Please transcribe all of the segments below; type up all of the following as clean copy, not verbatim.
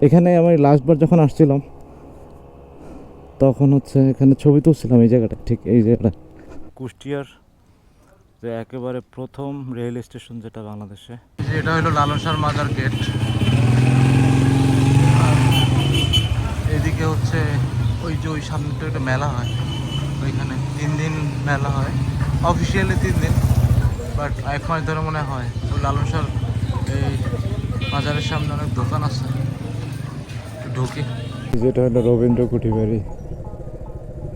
এখানে আমি লাস্টবার যখন আসছিলাম তখন হচ্ছে এখানে ছবি তুলছিলাম এই জায়গাটা, ঠিক এই জায়গাটা কুষ্টিয়ার যে একেবারে প্রথম রেল স্টেশন যেটা বাংলাদেশে। এটা হলো লালন শাহর মাজার গেট। এদিকে হচ্ছে ওই যে ওই সামনেটা একটা মেলা হয়, ওইখানে 3 দিন মেলা হয়, অফিসিয়ালি 3 দিন, বাট 1 মাস ধরে মনে হয়। ওই লালন শাহর এই বাজারের সামনে অনেক দোকান আছে, ঢুকে। যেটা হলো রবীন্দ্র কুঠি বাড়ি।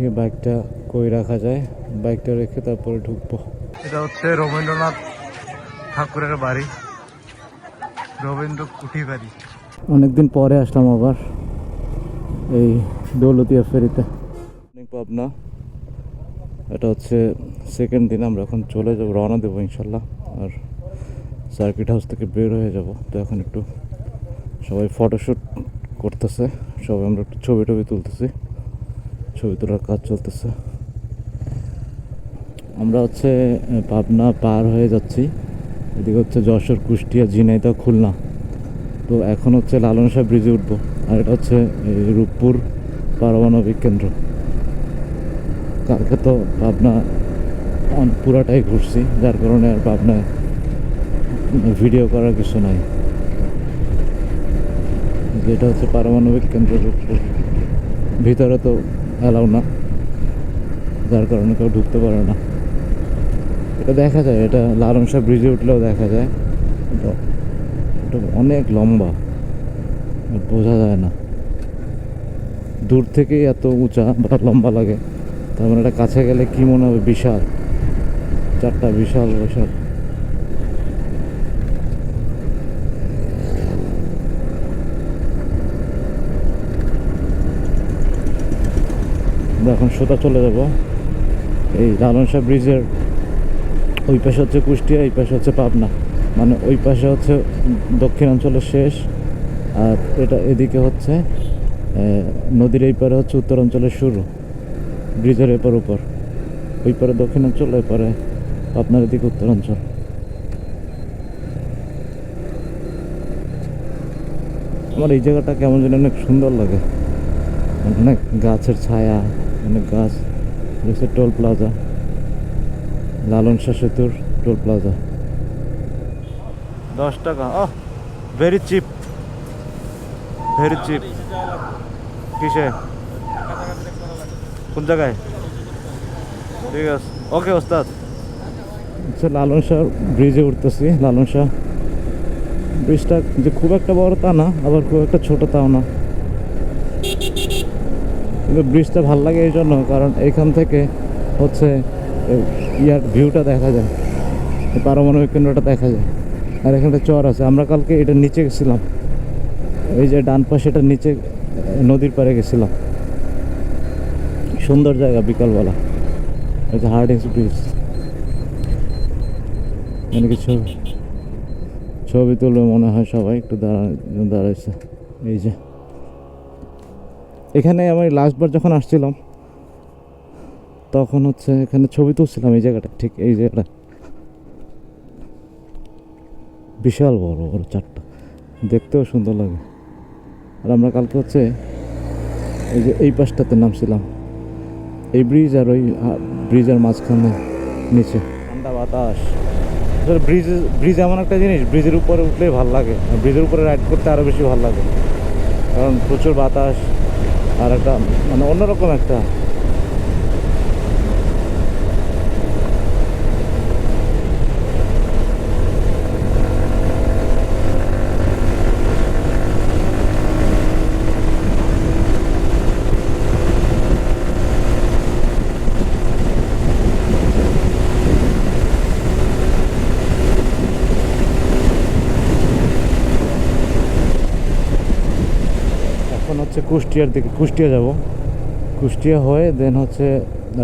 এই বাইকটা কই রাখা যায়, বাইকটা রেখে তারপরে ঢুকবো। এটা হচ্ছে রবীন্দ্রনাথ ঠাকুরের বাড়ি, রবীন্দ্র কুঠি বাড়ি। অনেকদিন পরে আসলাম আবার এই দৌলতিয়া ফেরিতে, পাবনা। এটা হচ্ছে সেকেন্ড দিন, আমরা এখন চলে যাবো, রওনা দেবো ইনশাল্লাহ। আর সার্কিট হাউস থেকে বের হয়ে যাব। তো এখন একটু সবাই ফটোশ্যুট করতেছে, সবাই আমরা একটু ছবি টবি তুলতেছি, ছবি তোলার কাজ চলতেছে। আমরা হচ্ছে পাবনা পার হয়ে যাচ্ছি, এদিকে হচ্ছে যশোর, কুষ্টিয়া, ঝিনাইদহ, খুলনা। তো এখন হচ্ছে লালন শাহ ব্রিজে উঠবো। আর এটা হচ্ছে রূপপুর পারমাণবিক কেন্দ্র। কালকে তো পাবনা পুরাটাই ঘুরছি, যার কারণে আর পাবনায় ভিডিও করার কিছু নাই। যেটা হচ্ছে পারমাণবিক কেন্দ্র রূপপুর, ভিতরে তো অ্যালাউ না, যার কারণে কেউ ঢুকতে পারে না। এটা দেখা যায়, এটা লালন শাহ ব্রিজে উঠলেও দেখা যায়। এটা অনেক লম্বা, বোঝা যায় না, দূর থেকেই এত উঁচা বা লম্বা লাগে। তার মানে এটা কাছে গেলে কি মনে হবে, বিশাল, চারটা বিশাল বিশাল। আমরা এখন সোজা চলে যাব। এই লালন শাহ ব্রিজের ওই পাশে হচ্ছে কুষ্টিয়া, এই পাশে হচ্ছে পাবনা, মানে ওই পাশে হচ্ছে দক্ষিণাঞ্চলের শেষ, আর এটা এদিকে হচ্ছে নদীর এই পারে হচ্ছে উত্তরাঞ্চলের শুরু, ব্রিজের এপার উপর। ওই পারে দক্ষিণাঞ্চল, ওই পারে আপনার এদিকে উত্তরাঞ্চল। আমার এই জায়গাটা কেমন যেন অনেক সুন্দর লাগে, অনেক গাছের ছায়া, অনেক গাছ। হচ্ছে টোল প্লাজা, লালন শাহ সেতুর টোল প্লাজা। 10 টাকা, ও ভেরি চিপ, ভেরি চিপ। কিসে, কোন জায়গায়? ঠিক আছে, ওকে ওস্তাদ। আচ্ছা, লালন শাহ ব্রিজে উঠতেছি। লালন শাহ ব্রিজটা যে খুব একটা বড় তা না, আবার খুব একটা ছোট তাও না, কিন্তু ব্রিজটা ভাল লাগে এই জন্য কারণ এখান থেকে হচ্ছে ইয়ার ভিউটা দেখা যায়, পারমাণবিক কেন্দ্রটা দেখা যায়। আর এখানে চর আছে, আমরা কালকে এটার নিচে গেছিলাম, এই যে ডান পাশে এটার নিচে নদীর পাড়ে গেছিলাম, সুন্দর জায়গা বিকালবেলা। এই যে হার্ডিংস ব্রিজ, মানে কিছু ছবি তুলবে মনে হয় সবাই, একটু দাঁড়াইছে। এই যে এখানে আমি লাস্টবার যখন আসছিলাম তখন হচ্ছে এখানে ছবি তুলছিলাম এই জায়গাটা, ঠিক এই জায়গাটা বিশাল বড় বড় চারটা, দেখতেও সুন্দর লাগে। আর আমরা কালকে হচ্ছে এই যে এই পাশটাতে নামছিলাম, এই ব্রিজ আর ওই ব্রিজের মাঝখানে নিচে ঠান্ডা বাতাস। ব্রিজ এমন একটা জিনিস, ব্রিজের উপরে উঠলেই ভালো লাগে, আর ব্রিজের উপরে রাইড করতে আরও বেশি ভালো লাগে, কারণ প্রচুর বাতাস আর একটা মানে অন্যরকম একটা। এখন হচ্ছে কুষ্টিয়ার দিকে, কুষ্টিয়া যাব, কুষ্টিয়া হয়ে দেন হচ্ছে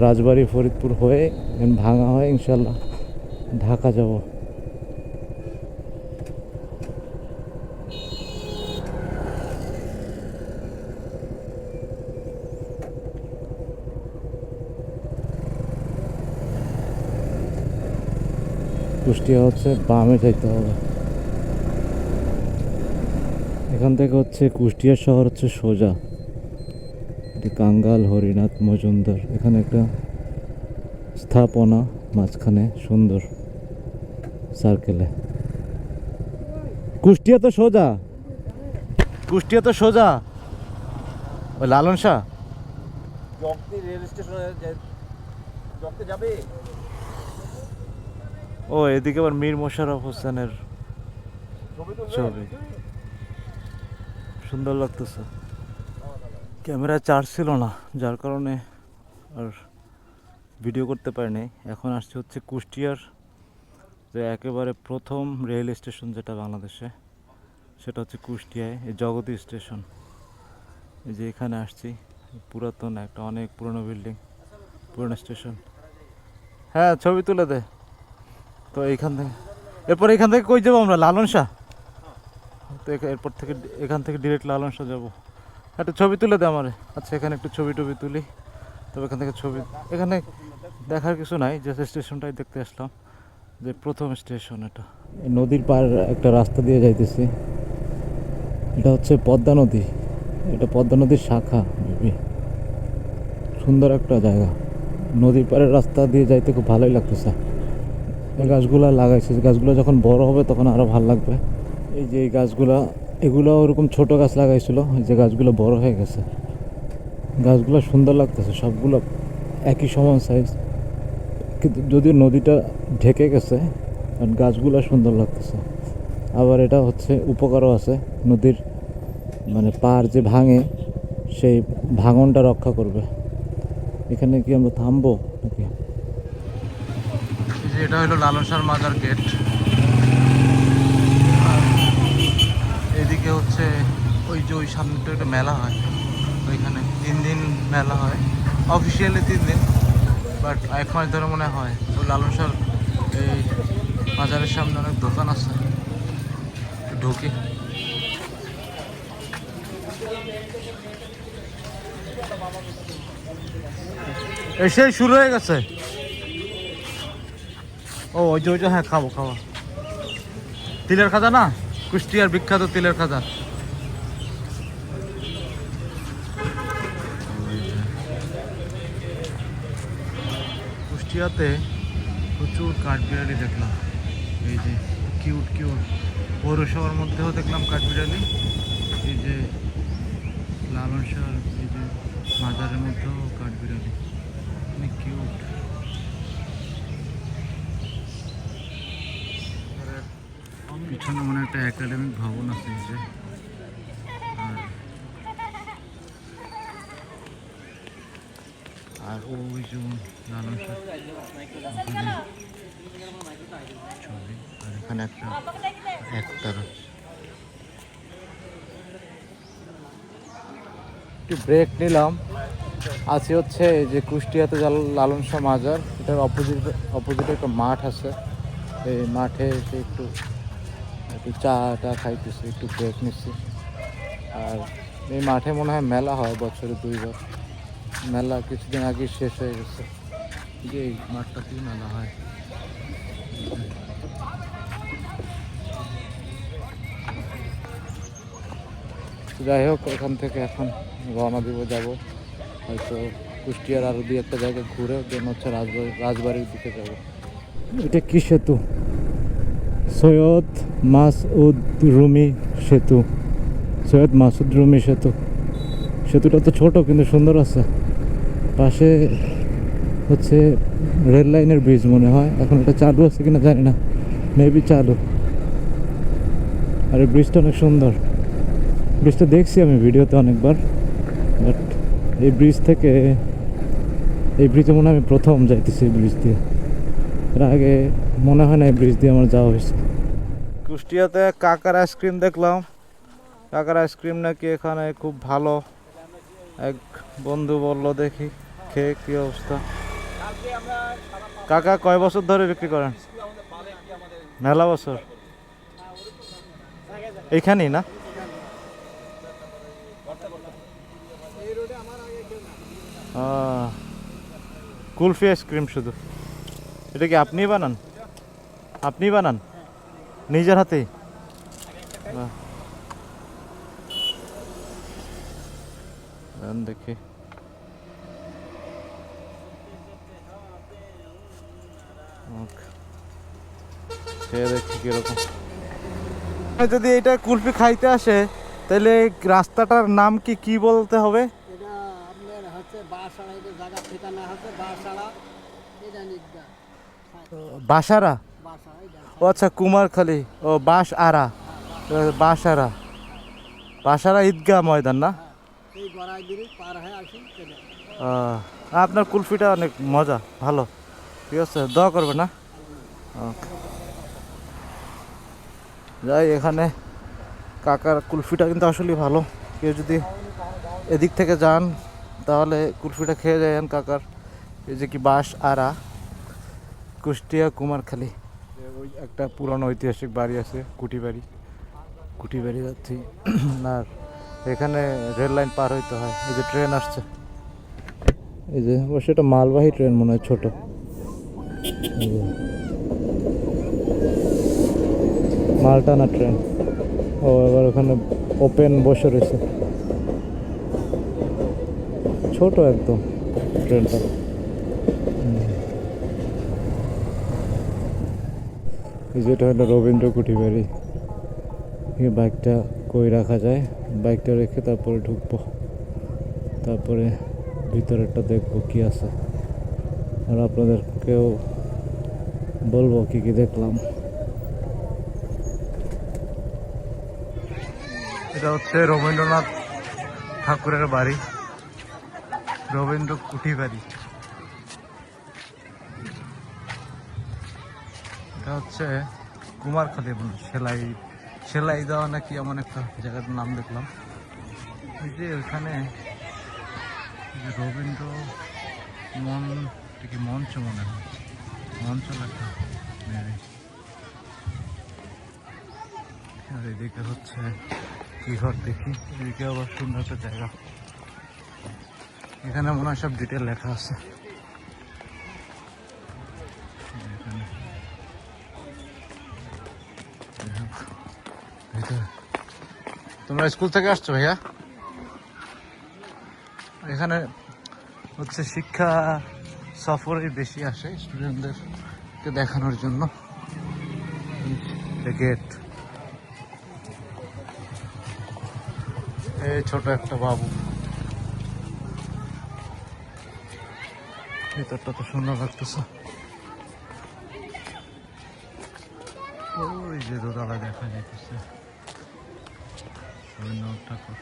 রাজবাড়ি, ফরিদপুর হয়ে দেন ভাঙা হয়ে ইনশাল্লাহ ঢাকা যাব। কুষ্টিয়া হচ্ছে বামে যাইতে হবে, এখান থেকে হচ্ছে কুষ্টিয়া শহর হচ্ছে সোজা, এটি কাঙ্গাল হরিনাথ মজুমদার। এখানে একটা স্থাপনা মাঝখানে সুন্দর সার্কেলে। কুষ্টিয়া তো সোজা, কুষ্টিয়া তো সোজা ওই লালন শাহ রেল স্টেশনে যাবে। ও এদিকে আবার মীর মোশাররফ হোসেনের ছবি, সুন্দর লাগতেছে। ক্যামেরা চার্জ ছিল না, যার কারণে আর ভিডিও করতে পারিনি। এখন আসছে হচ্ছে কুষ্টিয়ার যে একেবারে প্রথম রেল স্টেশন যেটা বাংলাদেশে, সেটা হচ্ছে কুষ্টিয়ায় এই জগতী স্টেশন। এই যে এখানে আসছি, পুরাতন একটা অনেক পুরনো বিল্ডিং, পুরনো স্টেশন। হ্যাঁ ছবি তুলে দে। তো এইখান থেকে এরপর এখান থেকে কই যাবো আমরা? লালন শাহ। তো এরপর থেকে এখান থেকে ডিরেক্ট লালন শাহ যাবো। একটা ছবি তুলে দে আমারে। আচ্ছা এখানে একটু ছবি টবি তুলি, তবে এখান থেকে ছবি, এখানে দেখার কিছু নাই, জাস্ট স্টেশনটাই দেখতে আসলাম, যে প্রথম স্টেশন এটা। নদীর পার একটা রাস্তা দিয়ে যাইতেছি, এটা হচ্ছে পদ্মা নদী, এটা পদ্মা নদীর শাখা মেবি। সুন্দর একটা জায়গা, নদীর পাড়ের রাস্তা দিয়ে যাইতে খুব ভালোই লাগতেছে। এই গাছগুলো লাগাইছে, গাছগুলো যখন বড় হবে তখন আরও ভালো লাগবে। এই যে এই গাছগুলা, এগুলো ওরকম ছোট গাছ লাগাইছিল, যে গাছগুলো বড় হয়ে গেছে। গাছগুলো সুন্দর লাগতেছে, সবগুলো একই সমান সাইজ, কিন্তু যদিও নদীটা ঢেকে গেছে, কারণ গাছগুলো সুন্দর লাগতেছে। আবার এটা হচ্ছে উপকারও আছে, নদীর মানে পার যে ভাঙে সেই ভাঙনটা রক্ষা করবে। এখানে কি আমরা থামবো নাকি? এটা হলো লালন শাহর মাজার গেট। এদিকে হচ্ছে ওই যে ওই সামনেটা একটা মেলা হয়, ওইখানে 3 দিন মেলা হয়, অফিসিয়ালি 3 দিন, বাট 1 মাস ধরে মনে হয়। ওই লালন শাহর এই মাজারের সামনে অনেক দোকান আছে, ঢুকে এসে শুরু হয়ে গেছে। ও ওই যে হ্যাঁ খাবো খাবো। তিলের খাজা না, কুষ্টিয়ার বিখ্যাত তিলের খাজা। কুষ্টিয়াতে প্রচুর কাঠবিড়ালি দেখলাম, এই যে কিউট কিউট। পৌরসভার মধ্যেও দেখলাম কাঠবিড়ালি, এই যে লালন শাহর এই যে মাজারের মধ্যেও কাঠবিড়ালি, অনেক কিউট। পিছনে মনে একটা একাডেমিক ভবন আছে, এই যে আর ওই যে লালন শাহ ছবি, আর এখানে একটা একতার একটু ব্রেক নিলাম। আছে হচ্ছে যে কুষ্টিয়াতে লালন শাহ মাজার, এটার অপোজিটে একটা মাঠ আছে, এই মাঠে এসে একটু একটু চা খাইতেছি, একটু ব্রেক নিচ্ছি। আর এই মাঠে মনে হয় মেলা হয় বছরে 2 বার। মেলা কিছুদিন আগে শেষ হয়ে গেছে, যে এই মাঠটাতেই মেলা হয়। যাই হোক, এখান থেকে এখন রওনা দিব, যাব হয়তো কুষ্টিয়ার আরও 2-1টা জায়গা ঘুরে দেন হচ্ছে রাজবাড়ির দিকে যাব। এটা কি সেতু? সৈয়দ মাসউদ রুমি সেতু, সৈয়দ মাসুদ রুমি সেতু। সেতুটা তো ছোট কিন্তু সুন্দর আছে। পাশে হচ্ছে রেল লাইনের ব্রিজ মনে হয়, এখন এটা চালু আছে কিনা জানি না, মেবি চালু। আর এই ব্রিজটা অনেক সুন্দর, ব্রিজটা দেখছি আমি ভিডিওতে অনেকবার, বাট এই ব্রিজে মনে হয় আমি প্রথম যাইতেছি এই ব্রিজ দিয়ে। এর আগে মনে হয় না এই ব্রিজ দিয়ে আমার যাওয়া হয়েছে। কুষ্টিয়াতে কাকার আইসক্রিম দেখলাম, কাকার আইসক্রিম নাকি এখানে খুব ভালো, এক বন্ধু বললো, দেখি খেয়ে কি অবস্থা। কাকা কয় বছর ধরে বিক্রি করেন? মেলা বছর। এইখানেই না? কুলফি আইসক্রিম শুধু। এটা কি আপনিই বানান? আপনিই বানান নিজের হাতেই? দেখি খেয়ে দেখি কিরকম। যদি এটা কুলফি খাইতে আসে তাহলে রাস্তাটার নাম কি কি বলতে হবে? এটা আপনার হচ্ছে বাঁশাড়া, এটা জায়গা ঠিকানা হচ্ছে বাঁশাড়া, এটা নিদ্দা বাসারা। বাঁশাড়া এটা ও আচ্ছা, কুমারখালী। ও বাঁশআরা, বাঁশআরা, বাঁশআরা ঈদগাহ ময়দান না? এই গড়াই ব্রিজ পার হয়ে আসি চলে। আপনার কুলফিটা অনেক মজা, ভালো। ঠিক আছে, দোয়া করবে না? ওকে। যাই, এখানে কাকার কুলফিটা কিন্তু আসলে ভালো। কেউ যদি এদিক থেকে যান তাহলে কুলফিটা খেয়ে যান কাকার। এই যে কি বাঁশআরা, কুষ্টিয়া কুমারখালী। ওই একটা পুরানো ঐতিহাসিক বাড়ি আছে, কুটি বাড়ি যাচ্ছি। আর এখানে রেল লাইন পার হইতে হয়। এই যে ট্রেন আসছে, এই যে অবশ্যই এটা মালবাহী ট্রেন মনে হয়, ছোট। এই যে মালটানা ট্রেন। ও এবার ওখানে ওপেন বসে রয়েছে, ছোট একদম ট্রেনটা। এই যেটা হলো রবীন্দ্র কুঠি বাড়ি। এই বাইকটা কই রাখা যায়, বাইকটা রেখে তারপরে ঢুকবো, তারপরে ভিতরেরটা দেখবো কি আছে, আর আপনাদেরকেও বলবো কি কি দেখলাম। এটা হচ্ছে রবীন্দ্রনাথ ঠাকুরের বাড়ি, রবীন্দ্র কুঠি বাড়ি। এটা হচ্ছে কুমারখালী, সেলাই দেওয়া নাকি এমন একটা জায়গার নাম দেখলাম। এই যে ওইখানে রবীন্দ্র মঞ্চ মনে হয়, মঞ্চ লেখা। আর এদিকে হচ্ছে কি ঘর দেখি, এদিকে আবার সুন্দর একটা জায়গা। এখানে মনে হয় সব ডিটেল লেখা আছে। তোমরা স্কুল থেকে আসছো ভাইয়া? এখানে হচ্ছে শিক্ষা সফরে বেশি আসে স্টুডেন্টদেরকে দেখানোর জন্য। গেট, এই ছোট একটা বাবু। ভিতরটা তো সুন্দর লাগতেছে। ওই যে দোতলা দেখা যাইতেছে, রবীন্দ্রনাথ ঠাকুর।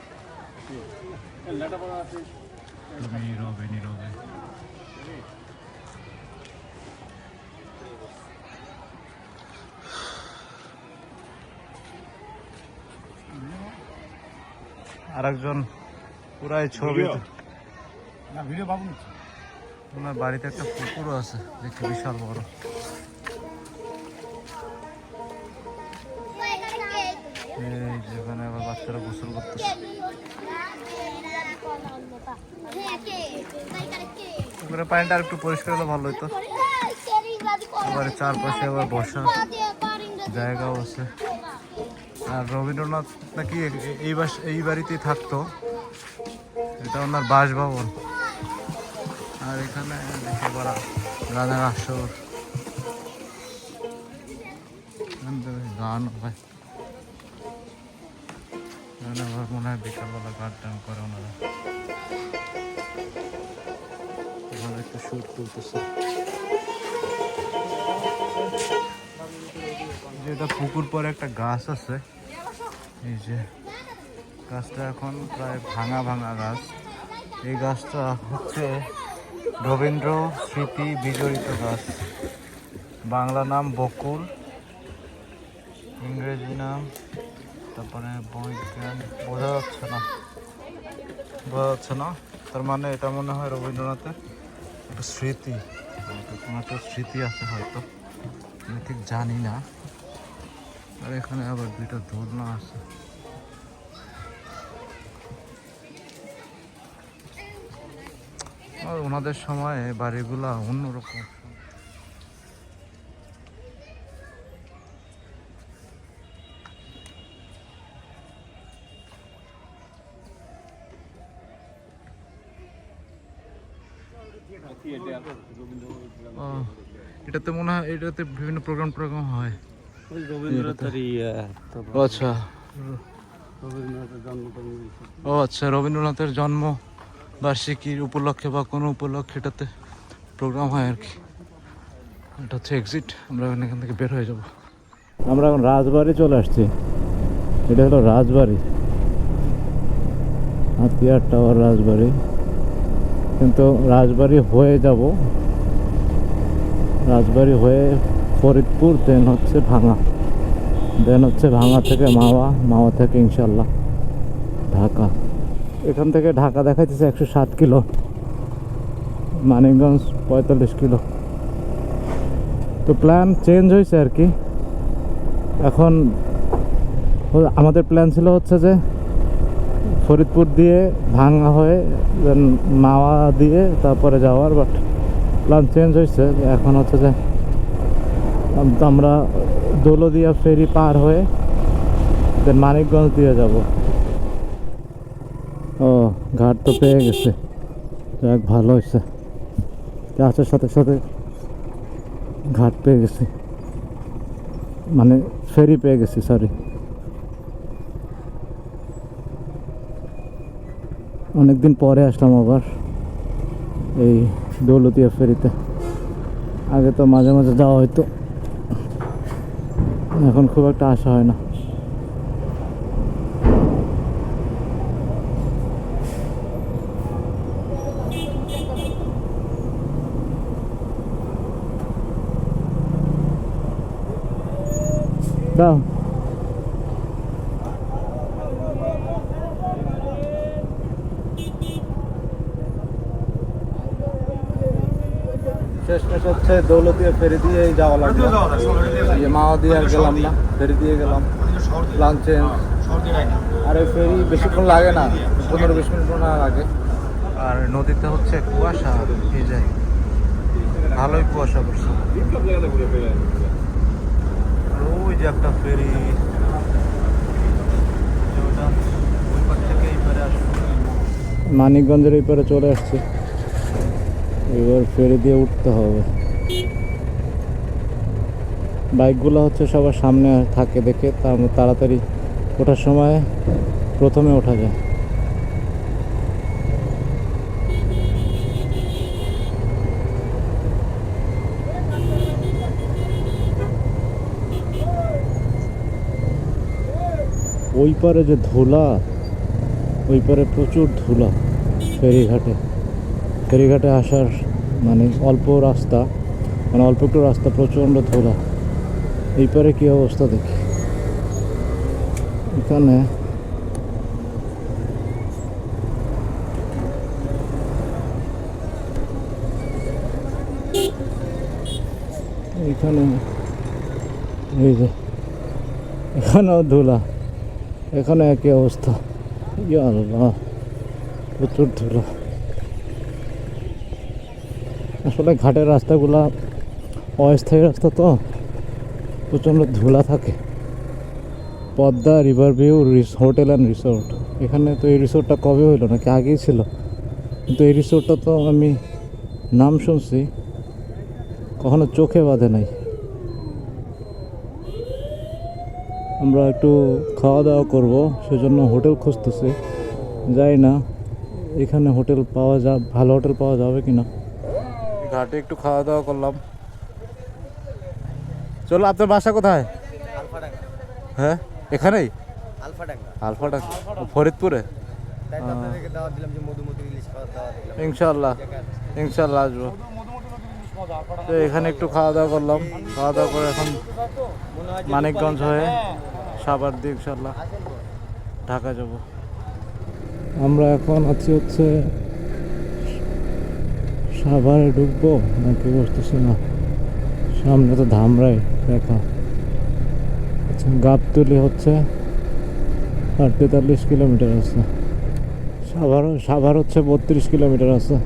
তুমি নীরবে নীরবে। আরেকজন পুরাই ছবি, ওনার বাড়িতে একটা পুকুরও আছে দেখতে, বিশাল বড়। এই যেখানে আবার বাচ্চারা গোসল করতেছে। পানিটা আর একটু পরিষ্কার হলে ভালো হইতো। এবারে চারপাশে আবার বসার জায়গাও আছে। আর রবীন্দ্রনাথ নাকি এই বাড়িতেই থাকতো, এটা ওনার বাসভবন। আর এখানে দেখে বড় গানের আসর, গান হয়। আবার মনে হয় বিকালবেলা গান টান করে ওনারা, ওখানে একটু শুট তুলতেছে। যেটা পুকুর পরে একটা গাছ আছে, এই যে গাছটা এখন প্রায় ভাঙা গাছ। এই গাছটা হচ্ছে রবীন্দ্র স্মৃতি বিজড়িত গাছ। বাংলা নাম বকুল, ইংরেজি নাম, তারপরে বৈজ্ঞান বোঝা যাচ্ছে না। তার মানে এটা মনে হয় রবীন্দ্রনাথের একটা স্মৃতি, কোনো একটা স্মৃতি আছে হয়তো, আমি ঠিক জানি না। আর এখানে আবার দুইটা দোলনা আছে। আর ওনাদের সময় বাড়িগুলা অন্যরকম। ও, এটাতে মনে হয় এটাতে বিভিন্ন প্রোগ্রাম হয়। ও আচ্ছা, ও আচ্ছা, রবীন্দ্রনাথের জন্ম বার্ষিকীর উপলক্ষে বা কোনো উপলক্ষে এটাতে প্রোগ্রাম হয় আর কি। এটা হচ্ছে এক্সিট, আমরা এখান থেকে বের হয়ে যাব। আমরা এখন রাজবাড়ি চলে আসছি। এটা হলো রাজবাড়ি, হাতিয়ার টাওয়ার রাজবাড়ি। কিন্তু রাজবাড়ি হয়ে যাব, রাজবাড়ি হয়ে ফরিদপুর, দেন হচ্ছে ভাঙা, দেন হচ্ছে ভাঙা থেকে মাওয়া, মাওয়া থেকে ইনশাল্লাহ ঢাকা। এখান থেকে ঢাকা দেখাইতেছে 107 কিলো, মানিকগঞ্জ 45 কিলো। তো প্ল্যান চেঞ্জ হয়েছে আর কি। এখন আমাদের প্ল্যান ছিল হচ্ছে যে ফরিদপুর দিয়ে ভাঙা হয়ে দেন মাওয়া দিয়ে তারপরে যাওয়ার, বাট প্ল্যান চেঞ্জ হয়েছে। এখন হচ্ছে যে আমরা দৌলদিয়া ফেরি পার হয়ে দেন মানিকগঞ্জ দিয়ে যাব। ও, ঘাট তো পেয়ে গেছে, যাক ভালো হয়েছে। আসার সাথে সাথে ঘাট পেয়ে গেছি, মানে ফেরি পেয়ে গেছি, সরি। অনেকদিন পরে আসলাম আবার এই দৌলতিয়া ফেরিতে। আগে তো মাঝে মাঝে যাওয়া হয়তো, এখন খুব একটা আসা হয় না। দাও, শেষমেশ হচ্ছে দৌলতিয়া ফেরি দিয়ে যাওয়া লাগবে। মাওয়া দিয়ে আর গেলাম না, ফেরি দিয়ে গেলাম। Plan change. আর ওই ফেরি বেশিক্ষণ লাগে না, 15-20 মিনিট মনে হয় লাগে। আর নদীতে হচ্ছে কুয়াশা, এই যায় ভালোই কুয়াশা পড়ছে। আর ওই যে একটা ফেরি, ওই পার থেকে এই পারে আসবে। মানিকগঞ্জের এই পারে চলে আসছে, এবার ফেরি দিয়ে উঠতে হবে। বাইকগুলো হচ্ছে সবার সামনে থাকে দেখে তাড়াতাড়ি ওঠার সময় প্রথমে ওঠা যায়। ওই পারে যে ধুলা, ওই পারে প্রচুর ধুলা। ফেরিঘাটে আসার মানে অল্প রাস্তা, মানে অল্প একটু রাস্তা, প্রচণ্ড ধুলা। এই পারে কী অবস্থা দেখি। এখানে এই যে এখানেও ধুলা, এখানে একই অবস্থা। ইয়া আল্লাহ, প্রচুর ধুলা। আসলে ঘাটের রাস্তাগুলা অস্থায়ী রাস্তা, তো প্রচণ্ড ধুলা থাকে। Padma river view hotel and resort, এখানে তো এই রিসোর্টটা কবে হইলো, নাকি আগেই ছিল? কিন্তু এই রিসোর্টটা তো আমি নাম শুনছি, কখনো চোখে বাঁধে নাই। আমরা একটু খাওয়া দাওয়া করব, সেজন্য হোটেল খুঁজতেছি। যাই না এখানে হোটেল পাওয়া ভালো হোটেল পাওয়া যাবে কিনা। ঘাটে একটু খাওয়া দাওয়া করলাম। চলো, আপনার বাসা কোথায়? হ্যাঁ, এখানেই আলফাডাঙ্গা, ফরিদপুরে। ইনশাল্লাহ আসবো। তো এখানে একটু খাওয়া দাওয়া করলাম, খাওয়া দাওয়া করে এখন মানিকগঞ্জ হয়ে সাভার দিয়ে ইনশাল্লাহ ঢাকা যাব। আমরা এখন আছি হচ্ছে সাভারে ঢুকবো নাকি বুঝতেছি না। সামনে তো ধামরাই দেখা। আচ্ছা, গাবতলি হচ্ছে আর 43 কিলোমিটার আছে। সাভার হচ্ছে 32 কিলোমিটার আছে।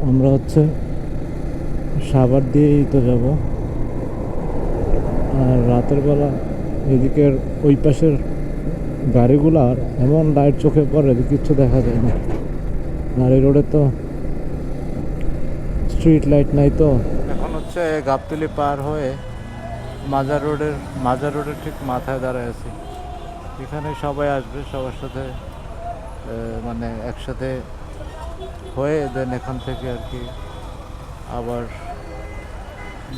আমরা হচ্ছে সাভার দিয়েই তো যাব। আর রাতের বেলা এদিকের ওই পাশের গাড়িগুলার এমন লাইট চোখে পড়ে যে কিচ্ছু দেখা যায় না। আর এই রোডে তো স্ট্রিট লাইট নাই তো। এখন হচ্ছে গাবতলী পার হয়ে মাজার রোডের ঠিক মাথায় দাঁড়ায় আছি। এখানে সবাই আসবে, সবার সাথে মানে একসাথে হয়ে দেন এখান থেকে আর কি আবার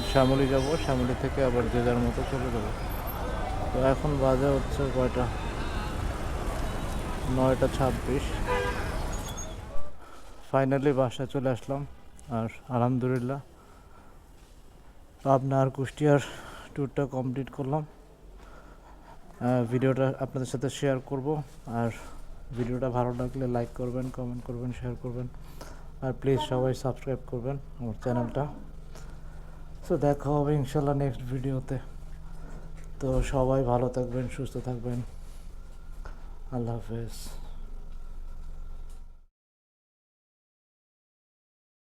শ্যামলী যাব, শ্যামলী থেকে আবার যে যার মতো চলে যাবো। তো এখন বাজে হচ্ছে কয়টা, 9:26। ফাইনালি বাসায় চলে আসলাম। আর আলহামদুলিল্লাহ পাবনা আর কুষ্টিয়ার ট্যুরটা কমপ্লিট করলাম। ভিডিওটা আপনাদের সাথে শেয়ার করব। আর ভিডিওটা ভালো লাগলে লাইক করবেন, কমেন্ট করবেন, শেয়ার করবেন। আর প্লিজ সবাই সাবস্ক্রাইব করবেন আমার চ্যানেলটা। সো দেখা হবে ইনশাল্লাহ নেক্সট ভিডিওতে। তো সবাই ভালো থাকবেন, সুস্থ থাকবেন। আল্লাহ হাফেজ।